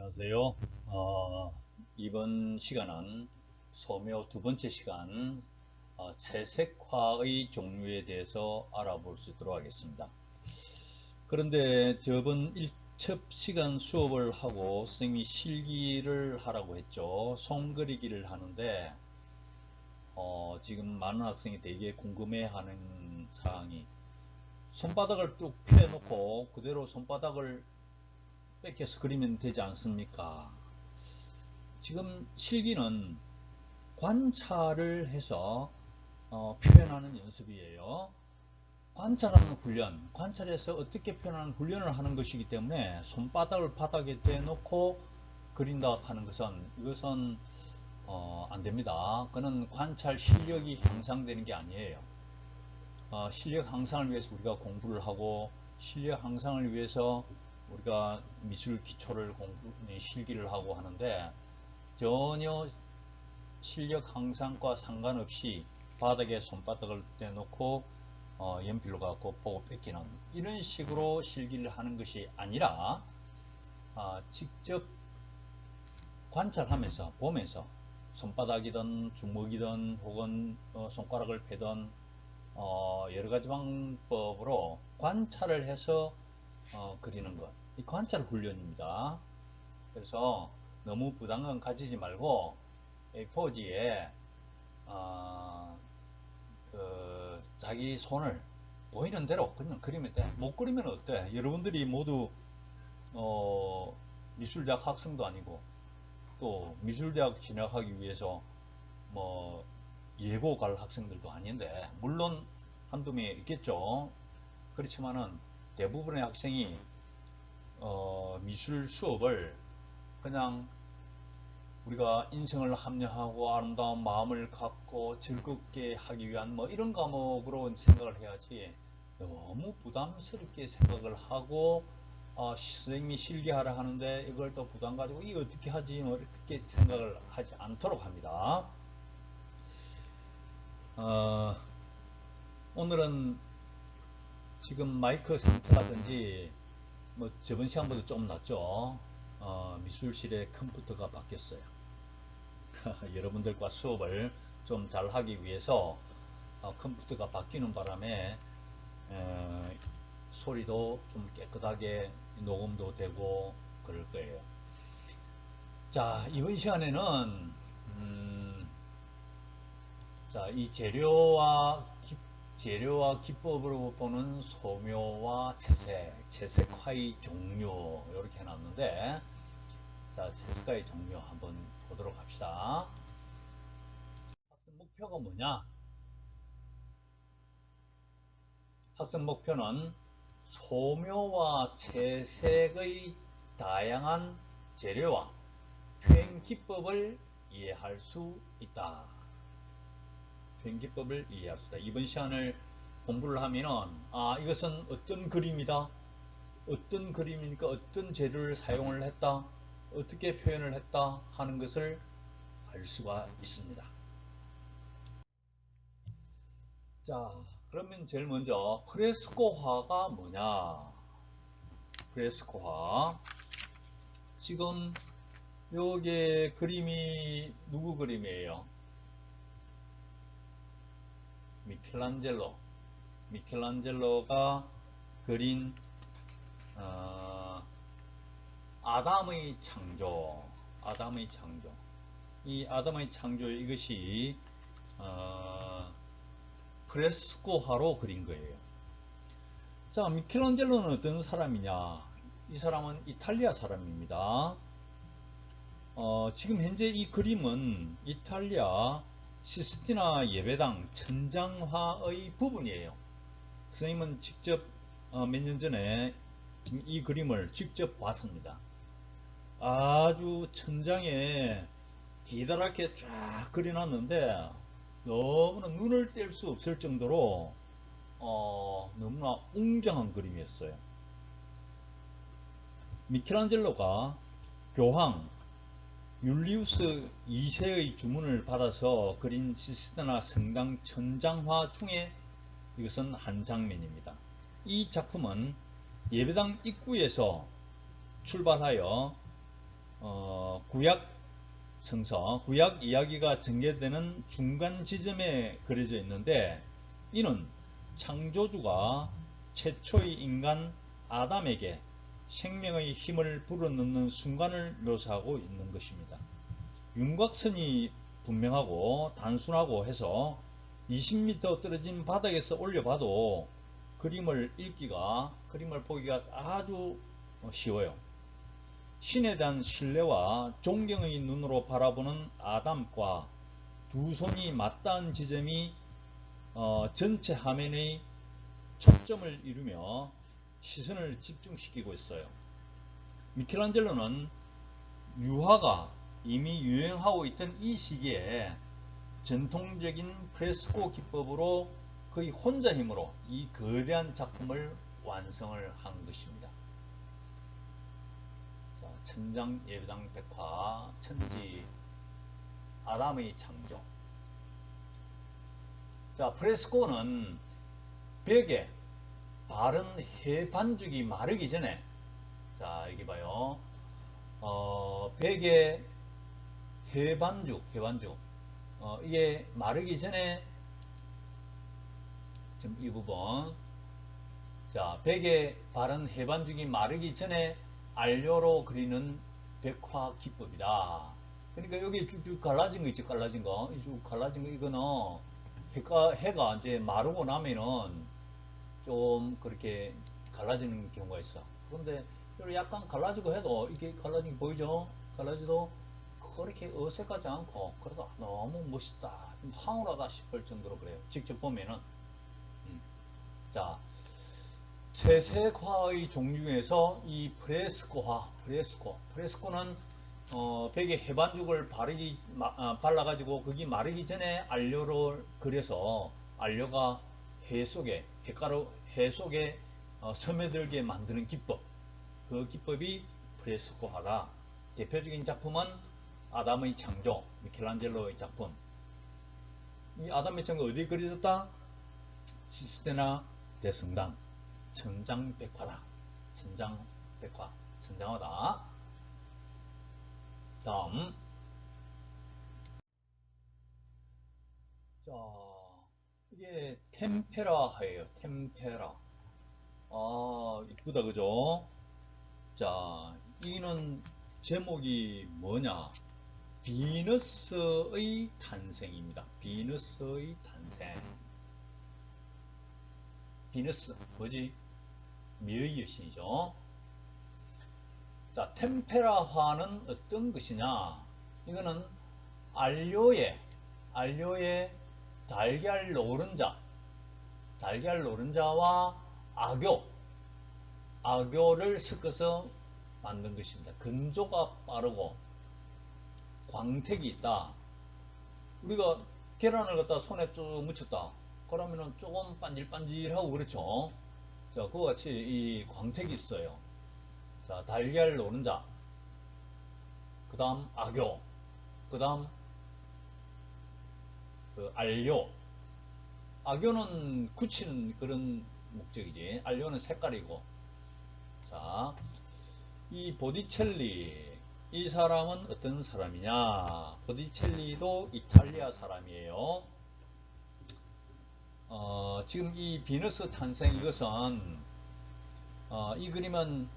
안녕하세요. 이번 시간은 소묘 두 번째 시간 채색화의 종류에 대해서 알아볼 수 있도록 하겠습니다. 그런데 저번 1첩 시간 수업을 하고 선생님이 실기를 하라고 했죠. 손그리기를 하는데 지금 많은 학생이 되게 궁금해하는 사항이 손바닥을 쭉 펴놓고 그대로 손바닥을 뺏겨서 그리면 되지 않습니까? 지금 실기는 관찰을 해서 표현하는 연습이에요. 관찰하는 훈련, 관찰해서 어떻게 표현하는 훈련을 하는 것이기 때문에 손바닥을 바닥에 대놓고 그린다 하는 것은 이것은 안 됩니다. 그는 관찰 실력이 향상되는 게 아니에요. 실력 향상을 위해서 우리가 공부를 하고 실력 향상을 위해서 우리가 미술 기초를 실기를 하고 하는데 전혀 실력 향상과 상관없이 바닥에 손바닥을 대놓고 연필로 갖고 보고 뺏기는 이런 식으로 실기를 하는 것이 아니라 직접 관찰하면서 보면서 손바닥이든 주먹이든 혹은 손가락을 패든 여러가지 방법으로 관찰을 해서 그리는 것, 이 관찰 훈련입니다. 그래서 너무 부담감 가지지 말고 A4지에 자기 손을 보이는 대로 그냥 그리면 돼. 못 그리면 어때? 여러분들이 모두 미술대학 학생도 아니고 또 미술대학 진학하기 위해서 뭐 예고 갈 학생들도 아닌데, 물론 한두 명 있겠죠. 그렇지만은 대부분의 학생이 미술 수업을 그냥 우리가 인생을 합리화하고 아름다운 마음을 갖고 즐겁게 하기 위한 뭐 이런 과목으로 생각을 해야지, 너무 부담스럽게 생각을 하고 선생님이 실기하라 하는데 이걸 또 부담 가지고 이거 어떻게 하지 뭐 이렇게 생각을 하지 않도록 합니다. 오늘은 지금 마이크 상태라든지 뭐 저번 시간보다 좀 낫죠. 미술실에 컴퓨터가 바뀌었어요. 여러분들과 수업을 좀 잘 하기 위해서 컴퓨터가 바뀌는 바람에 소리도 좀 깨끗하게 녹음도 되고 그럴 거예요. 자, 이번 시간에는 이 재료와 기법으로 보는 소묘와 채색화의 종류 이렇게 해놨는데, 자, 채색화의 종류 한번 보도록 합시다. 학습 목표가 뭐냐? 학습 목표는 소묘와 채색의 다양한 재료와 표현 기법을 이해할 수 있다. 표현 기법을 이해할 수 있다. 이번 시간을 공부를 하면은 이것은 어떤 그림이다, 어떤 그림이니까 어떤 재료를 사용을 했다, 어떻게 표현을 했다 하는 것을 알 수가 있습니다. 자, 그러면 제일 먼저 프레스코화가 뭐냐? 프레스코화. 지금 요게 그림이 누구 그림이에요? 미켈란젤로가 그린 아담의 창조. 이 아담의 창조, 이것이 프레스코화로 그린 거예요. 자, 미켈란젤로는 어떤 사람이냐? 이 사람은 이탈리아 사람입니다. 지금 현재 이 그림은 이탈리아 시스티나 예배당 천장화의 부분이에요. 선생님은 직접 몇 년 전에 이 그림을 직접 봤습니다. 아주 천장에 기다랗게 쫙 그려놨는데 너무나 눈을 뗄 수 없을 정도로 너무나 웅장한 그림이었어요. 미켈란젤로가 교황 율리우스 2세의 주문을 받아서 그린 시스테나 성당 천장화 중에 이것은 한 장면입니다. 이 작품은 예배당 입구에서 출발하여 구약 성서, 구약 이야기가 전개되는 중간 지점에 그려져 있는데, 이는 창조주가 최초의 인간 아담에게 생명의 힘을 불어넣는 순간을 묘사하고 있는 것입니다. 윤곽선이 분명하고 단순하고 해서 20m 떨어진 바닥에서 올려봐도 그림을 보기가 아주 쉬워요. 신에 대한 신뢰와 존경의 눈으로 바라보는 아담과 두 손이 맞닿은 지점이 전체 화면의 초점을 이루며 시선을 집중시키고 있어요. 미켈란젤로는 유화가 이미 유행하고 있던 이 시기에 전통적인 프레스코 기법으로 거의 혼자 힘으로 이 거대한 작품을 완성을 한 것입니다. 자, 천장 예배당 백화 천지 아담의 창조. 자, 프레스코는 벽에 바른 해 반죽이 마르기 전에, 자 여기 봐요. 벽에 해 반죽 이게 마르기 전에, 지금 이 부분, 자 벽에 바른 해 반죽이 마르기 전에 안료로 그리는 백화 기법이다. 그러니까 여기 쭉쭉 갈라진 거 있죠. 갈라진 거 이거는 해가 이제 마르고 나면은 좀 그렇게 갈라지는 경우가 있어. 그런데 약간 갈라지고 해도 이게 갈라진 게 보이죠? 갈라지도 그렇게 어색하지 않고, 그래도 너무 멋있다, 황홀하다 싶을 정도로 그래요. 직접 보면은. 자, 채색화의 종류 중에서 이 프레스코는 벽에 해반죽을 발라가지고 거기 마르기 전에 안료를 그려서 안료가 해 속에 스며들게 만드는 기법, 그 기법이 프레스코화다. 대표적인 작품은 아담의 창조, 미켈란젤로의 작품. 이 아담의 창조 어디에 그려졌다? 시스테나 대성당 천장백화다. 천장백화, 천장화다. 다음, 자 이게 템페라예요. 템페라. 아 이쁘다, 그죠? 자, 이는 제목이 뭐냐? 비너스의 탄생입니다. 비너스의 탄생. 비너스 뭐지? 미의 여신이죠. 자, 템페라화는 어떤 것이냐? 이거는 안료에 달걀 노른자와 악교를 섞어서 만든 것입니다. 건조가 빠르고 광택이 있다. 우리가 계란을 갖다 손에 쭉 묻혔다. 그러면은 조금 반질반질하고 그렇죠. 자, 그와 같이 이 광택이 있어요. 자, 달걀 노른자, 그 다음 악교, 그 다음 그 안료. 악교는 굳히는 그런 목적이지. 안료는 색깔이고. 자, 이 보디첼리, 이 사람은 어떤 사람이냐? 보디첼리도 이탈리아 사람이에요. 지금 이 비너스 탄생, 이것은 이 그림은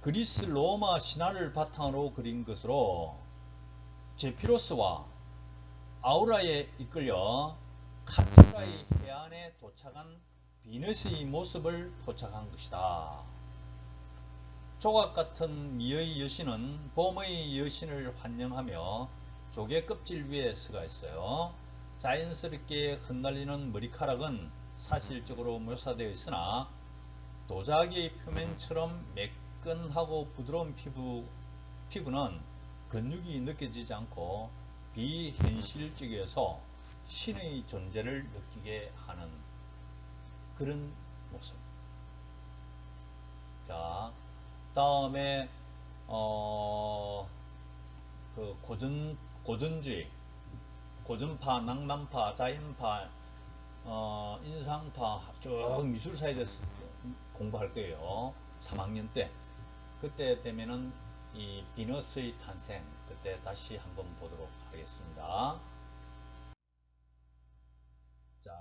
그리스 로마 신화를 바탕으로 그린 것으로 제피로스와 아우라에 이끌려 카트라의 해안에 도착한 비너스의 모습을 포착한 것이다. 조각같은 미의 여신은 봄의 여신을 환영하며 조개 껍질 위에 서가 있어요. 자연스럽게 흩날리는 머리카락은 사실적으로 묘사되어 있으나 도자기의 표면처럼 매끈하고 부드러운 피부는 근육이 느껴지지 않고 비현실적이어서 신의 존재를 느끼게 하는 그런 모습. 자, 다음에 그 고전주의, 고전파, 낭만파, 자연파, 인상파 쭉 미술사에 대해서 공부할 거예요. 3학년 때. 그때 되면은 이 비너스의 탄생, 그때 다시 한번 보도록 하겠습니다. 자,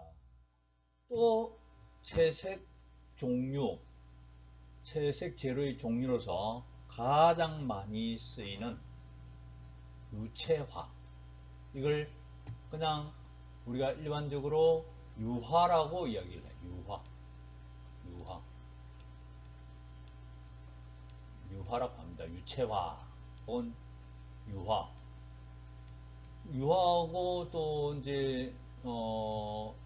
또 채색 종류, 채색 재료의 종류로서 가장 많이 쓰이는 유채화, 이걸 그냥 우리가 일반적으로 유화라고 이야기를 해요. 유화라고 합니다. 유채화 혹은 유화하고 또 이제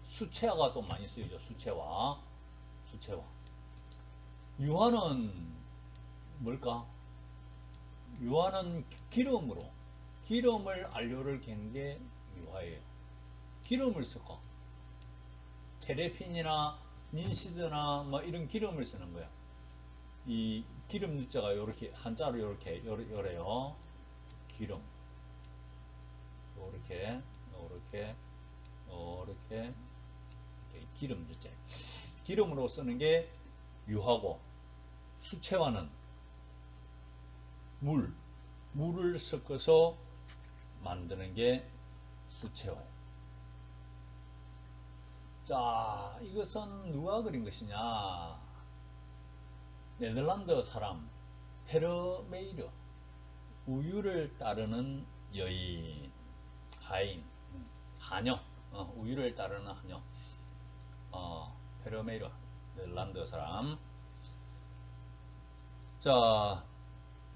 수채화가 또 많이 쓰이죠. 수채화. 유화는 뭘까? 유화는 기름을 안료를 갠 게 유화예요. 기름을 쓰고 테레핀이나 닌시드나 뭐 이런 기름을 쓰는 거야. 이 기름 유자가 이렇게 한자로 이렇게 요래요. 기름. 이렇게 기름 유자. 기름으로 쓰는 게 유화고, 수채화는 물을 섞어서 만드는 게 수채화예요. 자, 이것은 누가 그린 것이냐? 네덜란드 사람 페르메이르, 우유를 따르는 여인, 하녀, 우유를 따르는 하녀, 페르메이르, 네덜란드 사람. 자,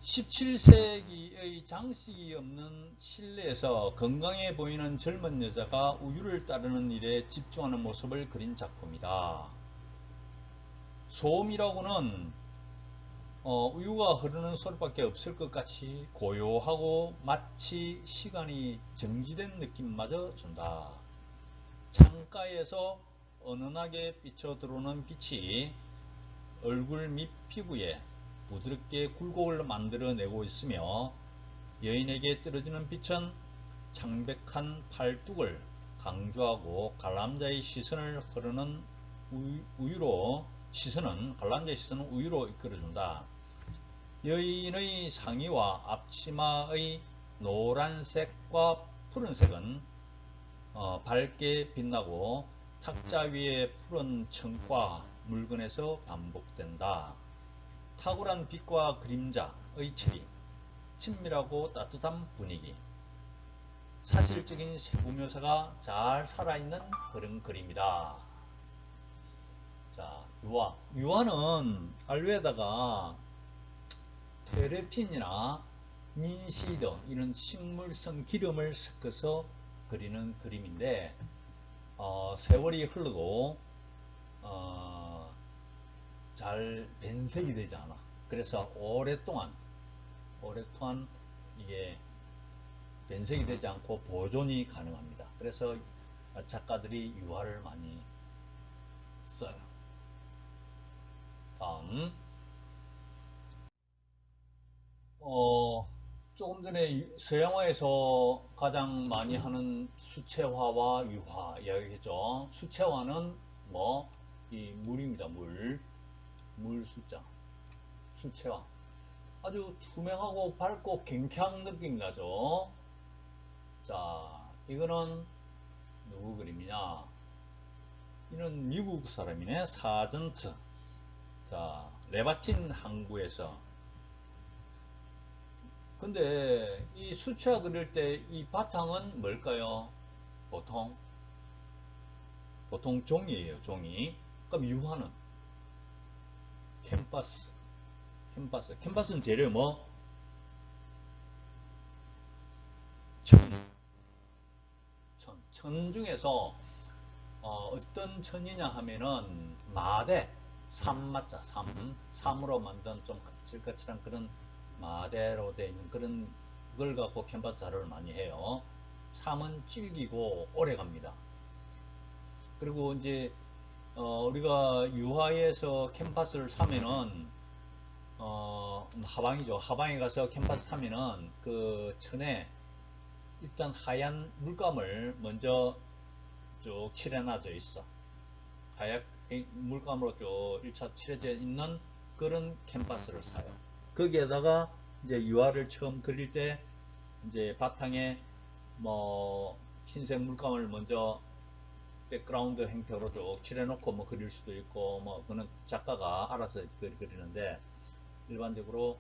17세기의 장식이 없는 실내에서 건강해 보이는 젊은 여자가 우유를 따르는 일에 집중하는 모습을 그린 작품이다. 소음이라고는 우유가 흐르는 소리밖에 없을 것 같이 고요하고 마치 시간이 정지된 느낌마저 준다. 창가에서 은은하게 비쳐 들어오는 빛이 얼굴 및 피부에 부드럽게 굴곡을 만들어내고 있으며, 여인에게 떨어지는 빛은 창백한 팔뚝을 강조하고 관람자의 시선은 관람자의 시선은 우유로 이끌어준다. 여인의 상의와 앞치마의 노란색과 푸른색은 밝게 빛나고 탁자 위의 푸른 청과 물건에서 반복된다. 탁월한 빛과 그림자의 처리, 친밀하고 따뜻한 분위기, 사실적인 세부 묘사가 잘 살아있는 그런 그림이다. 자, 유화는 알루에다가 테레핀이나 닌시드 이런 식물성 기름을 섞어서 그리는 그림인데, 세월이 흘러도 잘 변색이 되지 않아. 그래서 오랫동안 이게 변색이 되지 않고 보존이 가능합니다. 그래서 작가들이 유화를 많이 써요. 다음, 조금 전에 서양화에서 가장 많이 하는 수채화와 유화 이야기했죠. 수채화는 이 물입니다. 물 숫자. 수채화. 아주 투명하고 밝고 갱쾌한 느낌 나죠. 자, 이거는 누구 그림이냐? 이는 미국 사람이네. 사전트. 자, 레바틴 항구에서. 근데 이 수채화 그릴 때 이 바탕은 뭘까요? 보통 종이에요. 종이. 그럼 유화는 캔버스는 재료 천 중에서 어떤 천이냐 하면은 마대, 삼으로 만든 좀 까칠까칠한 그런 마대로 되어 있는 그런 걸 갖고 캔버스 자료를 많이 해요. 삼은 질기고 오래 갑니다. 그리고 이제 우리가 유화에서 캔버스를 사면은 하방이죠. 하방에 가서 캔버스 사면은 그 천에 일단 하얀 물감을 먼저 쭉 칠해놔져 있어. 하얀 물감으로 쭉 1차 칠해져 있는 그런 캔버스를 사요. 거기에다가 이제 유화를 처음 그릴 때 이제 바탕에 뭐 흰색 물감을 먼저 백그라운드 형태로 쭉 칠해놓고 뭐 그릴 수도 있고 뭐 그는 작가가 알아서 그리는데 일반적으로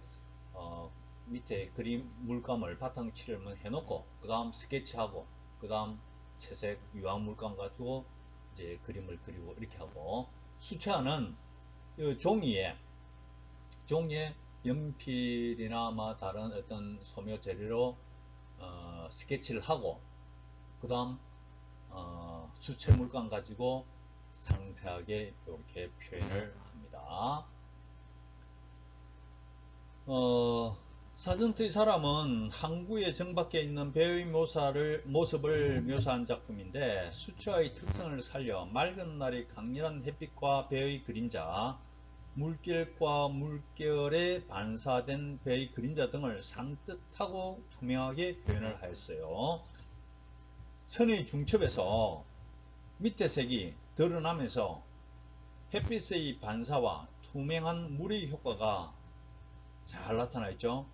밑에 그림 물감을 바탕 칠을 해놓고 그 다음 스케치하고 그 다음 채색 유황 물감 가지고 이제 그림을 그리고 이렇게 하고 수채화는 이 종이에 연필이나 뭐 다른 어떤 소묘 재료로 스케치를 하고 그 다음 수채 물감 가지고 상세하게 이렇게 표현을 합니다. 사전투의 사람은 항구에 정박해 있는 배의 모습을 묘사한 작품인데 수채화의 특성을 살려 맑은 날의 강렬한 햇빛과 배의 그림자, 물결과 물결에 반사된 배의 그림자 등을 산뜻하고 투명하게 표현을 하였어요. 선의 중첩에서 밑에 색이 드러나면서 햇빛의 반사와 투명한 물의 효과가 잘 나타나 있죠.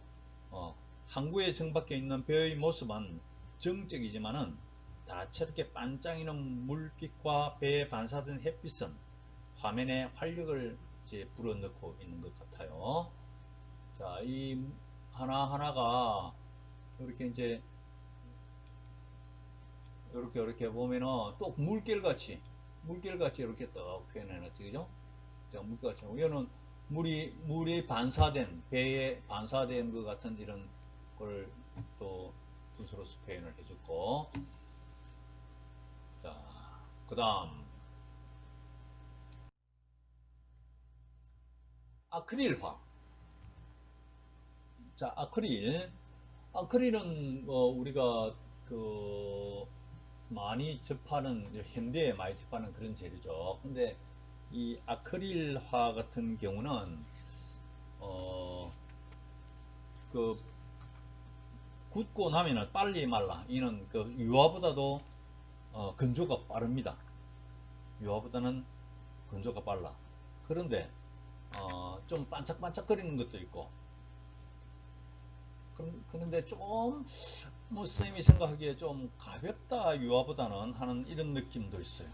항구에 정박해 있는 배의 모습은 정적이지만은 다채롭게 반짝이는 물빛과 배에 반사된 햇빛은 화면에 활력을 이제 불어넣고 있는 것 같아요. 자, 이 하나하나가 이렇게 이제 이렇게 보면은 또 물결같이 이렇게 딱 표현해놨지, 그죠? 자, 물결같이. 이거는 물이 반사된, 배에 반사된 것 같은 이런 걸 또 붓으로서 표현을 해줬고. 자, 그 다음. 아크릴화. 자, 아크릴은 우리가 그 많이 접하는 현대에 많이 접하는 그런 재료죠. 근데 이 아크릴화 같은 경우는 그 굳고 나면은 빨리 말라. 이는 그 유화보다도 건조가 빠릅니다. 유화보다는 건조가 빨라. 그런데 좀 반짝반짝거리는 것도 있고. 그런데 좀 뭐 쌤이 생각하기에 좀 가볍다 유화보다는 하는 이런 느낌도 있어요.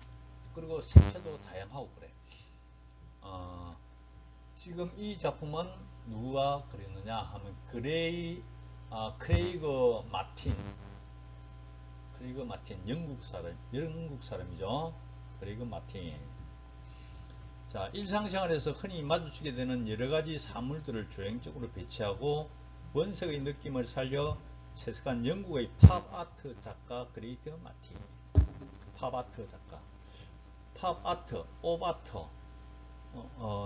그리고 색채도 다양하고 그래. 지금 이 작품은 누가 그렸느냐 하면 크레이거 마틴 영국 사람이죠. 크레이거 마틴. 자, 일상생활에서 흔히 마주치게 되는 여러 가지 사물들을 조형적으로 배치하고 원색의 느낌을 살려 채색한 영국의 팝아트 작가 크레이거 마틴. 팝아트 작가. 팝아트, 옵아트.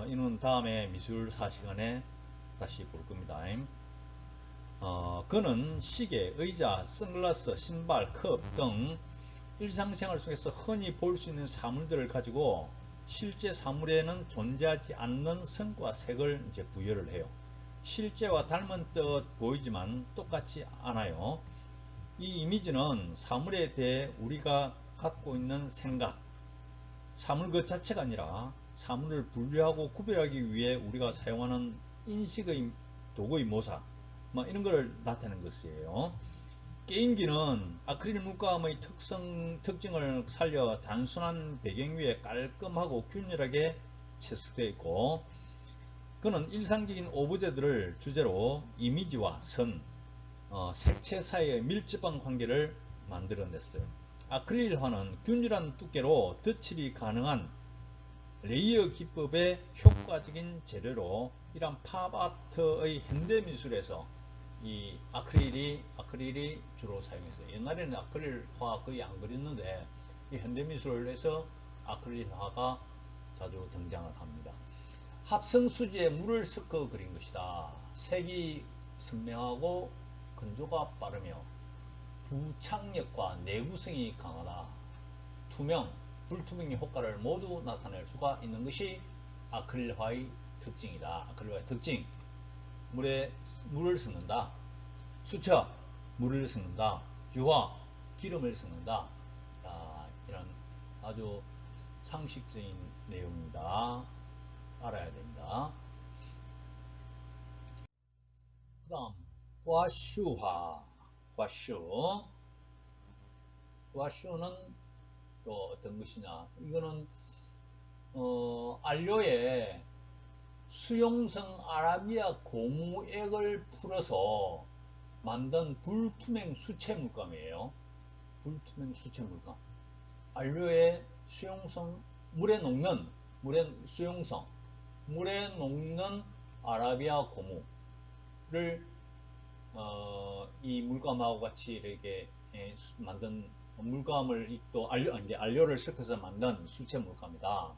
이는 다음에 미술사 시간에 다시 볼 겁니다. 그는 시계, 의자, 선글라스, 신발, 컵 등 일상생활 속에서 흔히 볼 수 있는 사물들을 가지고 실제 사물에는 존재하지 않는 성과 색을 이제 부여를 해요. 실제와 닮은 듯 보이지만 똑같지 않아요. 이 이미지는 사물에 대해 우리가 갖고 있는 생각, 사물 그 자체가 아니라 사물을 분류하고 구별하기 위해 우리가 사용하는 인식의 도구의 모사, 뭐 이런 걸 나타내는 것이에요. 게임기는 아크릴 물감의 특징을 살려 단순한 배경 위에 깔끔하고 균일하게 채색되어 있고, 그는 일상적인 오브제들을 주제로 이미지와 선, 색채 사이의 밀접한 관계를 만들어냈어요. 아크릴화는 균일한 두께로 덧칠이 가능한 레이어 기법의 효과적인 재료로 이러한 팝아트의 현대미술에서 이 아크릴이 주로 사용했어요. 옛날에는 아크릴화 거의 안 그렸는데 이 현대미술에서 아크릴화가 자주 등장을 합니다. 합성수지에 물을 섞어 그린 것이다. 색이 선명하고 건조가 빠르며 부착력과 내구성이 강하다. 불투명의 효과를 모두 나타낼 수가 있는 것이 아크릴화의 특징이다. 아크릴화의 특징. 물을 섞는다. 수채화, 물을 섞는다. 유화, 기름을 섞는다. 이런 아주 상식적인 내용입니다. 알아야 됩니다. 그 다음 과슈화. 과슈는 또 어떤 것이냐, 이거는 안료에 수용성 아라비아 고무액을 풀어서 만든 불투명 수채 물감이에요. 불투명 수채 물감. 안료에 수용성, 물에 녹는 아라비아 고무를 이 물감하고 같이 이렇게 만든 물감을 또 안료를 섞어서 만든 수채 물감이다.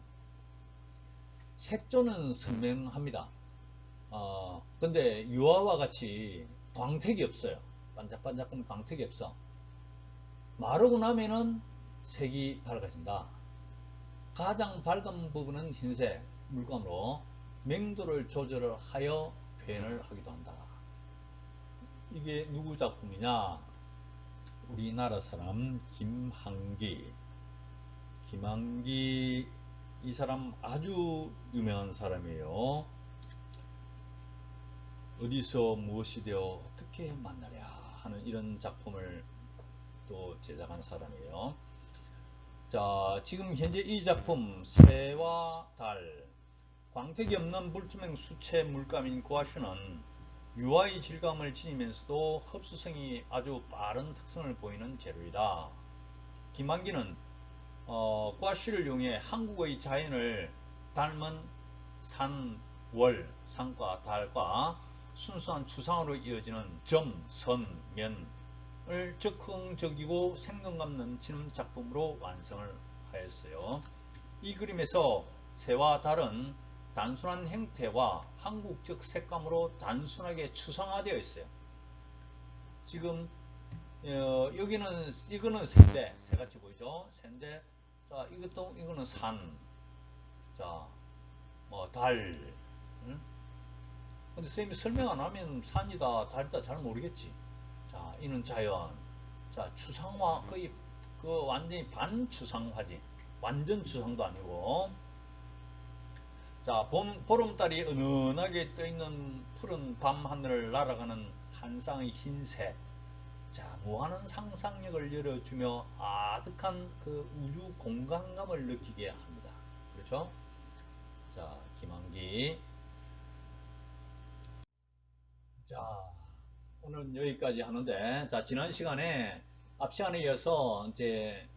색조는 선명합니다. 근데 유화와 같이 광택이 없어요. 반짝반짝한 광택이 없어. 마르고 나면은 색이 밝아진다. 가장 밝은 부분은 흰색 물감으로 명도를 조절을 하여 표현을 하기도 한다. 이게 누구 작품이냐? 우리나라 사람 김한기. 이 사람 아주 유명한 사람이에요. 어디서 무엇이 되어 어떻게 만나랴 하는 이런 작품을 또 제작한 사람이에요. 자, 지금 현재 이 작품 새와 달, 광택이 없는 불투명 수채 물감인 과슈는 유화의 질감을 지니면서도 흡수성이 아주 빠른 특성을 보이는 재료이다. 김한기는 과슈를 이용해 한국의 자연을 닮은 산, 월, 산과 달과 순수한 추상으로 이어지는 점, 선, 면을 즉흥적이고 생동감 넘치는 작품으로 완성을 하였어요. 이 그림에서 새와 달은 단순한 형태와 한국적 색감으로 단순하게 추상화되어 있어요. 지금 이거는 새인데, 새같이 보이죠? 새인데, 자, 이거는 산, 자, 뭐 달. 응? 근데 선생님이 설명 안 하면 산이다 달이다 잘 모르겠지. 자, 이는 자연. 자, 추상화 거의 완전히 반추상화지. 완전 추상도 아니고. 자, 보름달이 은은하게 떠있는 푸른 밤하늘을 날아가는 한 쌍의 흰색. 자, 무한한 상상력을 열어주며 아득한 그 우주 공간감을 느끼게 합니다. 그렇죠? 자, 김한기. 자, 오늘은 여기까지 하는데, 자, 지난 시간에, 앞 시간에 이어서, 이제,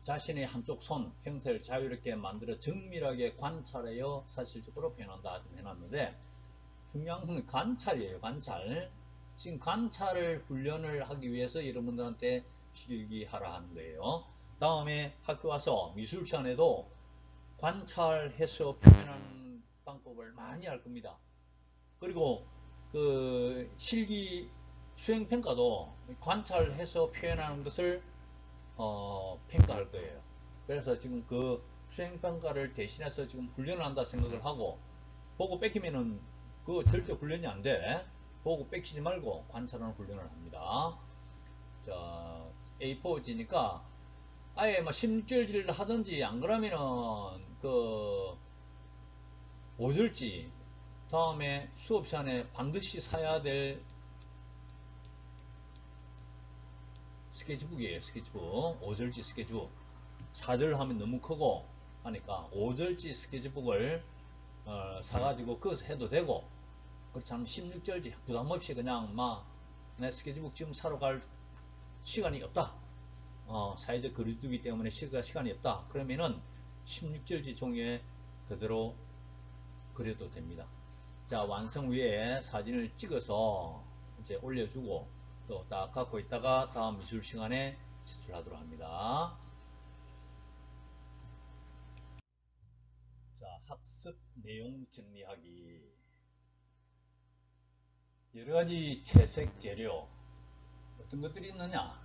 자신의 한쪽 손, 형태를 자유롭게 만들어 정밀하게 관찰하여 사실적으로 표현한다. 좀 해놨는데, 중요한 건 관찰이에요, 관찰. 지금 관찰을 훈련을 하기 위해서 여러분들한테 필기하라 하는 거예요. 다음에 학교 와서 미술 시간에도 관찰해서 표현하는 방법을 많이 할 겁니다. 그리고 그 실기 수행평가도 관찰해서 표현하는 것을 평가할 거예요. 그래서 지금 그 수행평가를 대신해서 지금 훈련을 한다 생각을 하고, 보고 뺏기면은 그거 절대 훈련이 안 돼. 보고 뺏기지 말고 관찰하는 훈련을 합니다. 자, A4지니까 아예 뭐 16절지를 하든지, 안 그러면은 그 5절지 다음에 수업 시간에 반드시 사야 될 스케치북이에요. 스케치북 5절지 스케치북. 4절 하면 너무 크고 하니까 5절지 스케치북을 사가지고 그것을 해도 되고, 그렇지 않으면 16절지 부담없이 그냥 내 스케치북 지금 사러 갈 시간이 없다, 사회적 거리두기 때문에 시간이 없다, 그러면은 16절지 종이에 그대로 그려도 됩니다. 자, 완성 후에 사진을 찍어서 이제 올려주고 또 딱 갖고 있다가 다음 미술 시간에 제출하도록 합니다. 자, 학습 내용 정리하기. 여러가지 채색 재료 어떤 것들이 있느냐?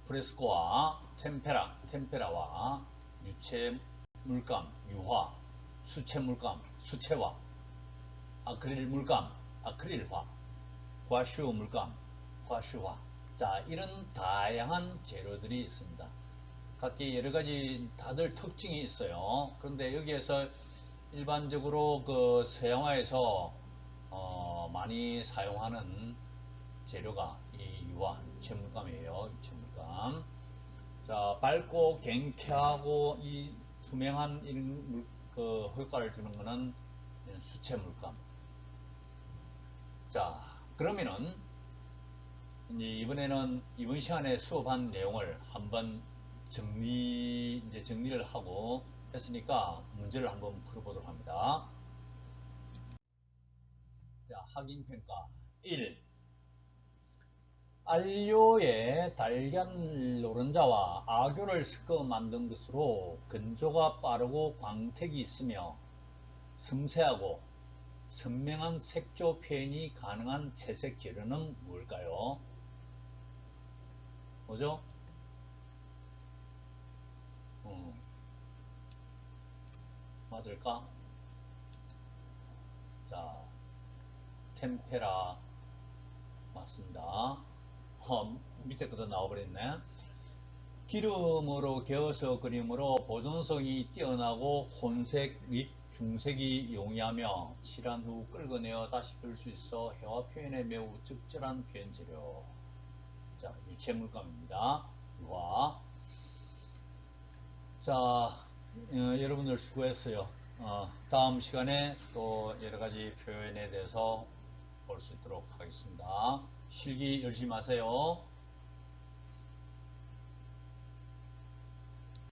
프레스코와 템페라와 유체 물감, 유화, 수채 물감, 수채화, 아크릴 물감, 아크릴화, 과슈 물감, 과슈화. 자, 이런 다양한 재료들이 있습니다. 각기 여러가지 다들 특징이 있어요. 그런데 여기에서 일반적으로 그 서양화에서 많이 사용하는 재료가 이 유화, 유체물감이에요. 유체물감. 자, 밝고 경쾌하고 이 투명한 이런 그 효과를 주는 거는 수채물감. 자, 그러면은 이번에는 이번 시간에 수업한 내용을 한번 정리를 하고 했으니까 문제를 한번 풀어보도록 합니다. 자, 확인평가 1. 안료에 달걀 노른자와 아교를 섞어 만든 것으로 건조가 빠르고 광택이 있으며 섬세하고 선명한 색조 표현이 가능한 채색 재료는 뭘까요? 뭐죠? 맞을까? 자, 템페라 맞습니다. 밑에 것도 나와버렸네. 기름으로 개어서 그림으로 보존성이 뛰어나고 혼색 및 중색이 용이하며 칠한 후 끓여내어 다시 볼 수 있어 회화 표현에 매우 적절한 표현 재료. 자, 유체물감입니다. 유화. 자, 여러분들 수고했어요. 다음 시간에 또 여러가지 표현에 대해서 볼 수 있도록 하겠습니다. 실기 열심히 하세요.